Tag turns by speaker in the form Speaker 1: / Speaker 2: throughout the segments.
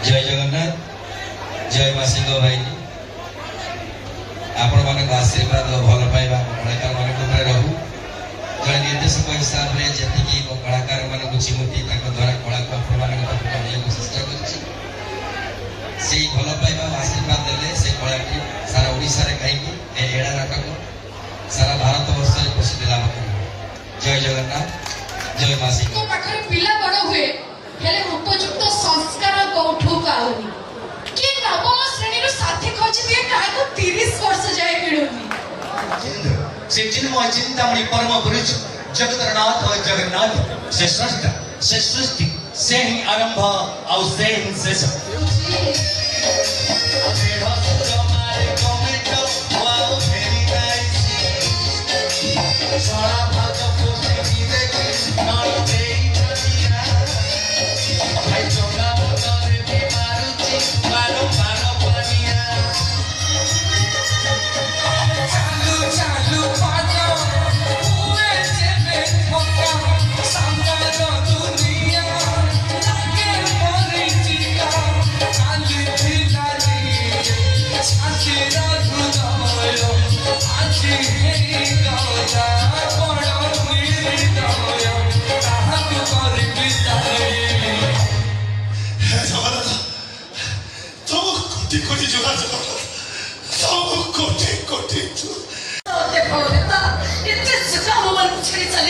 Speaker 1: जय जगन्नाथ जय माँ सिंह भाई आपण मान आशीर्वाद भल पाइबा कलाकार मान रहू जड़े निर्देशक हिसाब से जी कलाकार मान चिमुटी द्वारा कला को आपण चेष्टा कर भल पाइबा आशीर्वाद देले से कला सारा ओडिशा रे कहीं एड़ा नाटक सारा भारत वर्ष में प्रसिद्ध लाभ कर जय जगन्नाथ जय माँ सिंह
Speaker 2: पाखरे पिला बड़ हुए हेले उपयुक्त संस्कार कोठू पाउनी कि नवम श्रेणी रो साथी खोज दिए काको 30 वर्ष जाय मिलुनी
Speaker 3: से चिन्मय चिंतामणि परम पुरुष जगतरनाथ और जगन्नाथ से सृष्टि से ही आरंभ और से ही शेष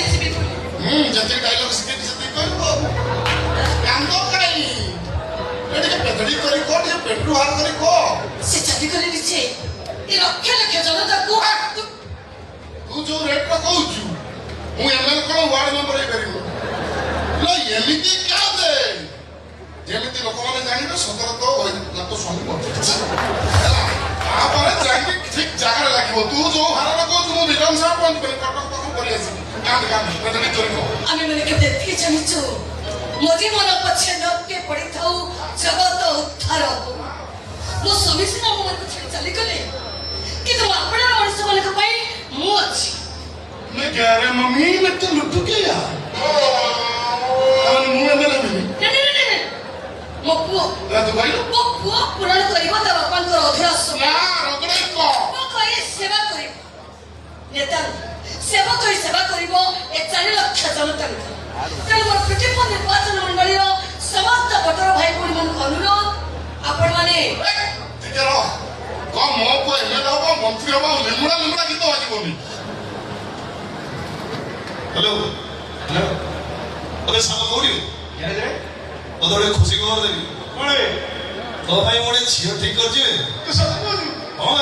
Speaker 4: जते डायलॉग सिके जते करबो कांदो काई एटे पेटडी करी को जे पेट्रो हार करी को
Speaker 2: से चाटी करे दिछे ए लक्ष लक्ष जनता को
Speaker 4: तू जो रेट रो कहूछु मु एमएल को वार्ड मेंबर हे करिवो लो एमिति का दे जेमिति लोक माने जानिबे सतर तो होय ना तो स्वामी पड़छ हैला आ पर जाके ठीक जगह लागिवो तू जो हार रो कहूछु मु विक्रम साहब बंद कर कटक तक करी आसी पेटडी करी को
Speaker 2: आमे माने के देखि जानिछु मोदी मन पछे नके पड़ी थाउ जगत उद्धार हो मो समिति ना मन छे चली गले कि तुम अपना मनुष्य मन के पई मु अछि
Speaker 4: मैं कह रहा मम्मी मैं तो लुटू के यार हम मुंह में लगे
Speaker 2: नहीं मो पुओ
Speaker 4: ला तो भाई
Speaker 2: मो पुओ पुराण करिबो त बापन को अभ्यास
Speaker 4: ना रगड़े को
Speaker 2: मो कहि सेवा करिबो नेता सेवा करिबो ए 4 लाख जनता तेणु मोर प्रतिपन्न निर्वाचन मंडली समस्त भोटर भाई भौणी मन अनुरोध आपण माने
Speaker 4: ठीक है कम मो को एमएलए हो मंत्री हो लिमड़ा गीत बाजिबोनी हेलो
Speaker 3: हेलो
Speaker 4: अरे साला कोड़ी
Speaker 3: यार रे
Speaker 4: ओदरे खुशी खबर देबी
Speaker 3: कोणे
Speaker 4: तो भाई मोरे छियो ठीक कर जिवे
Speaker 3: तो सब बोलू
Speaker 4: हां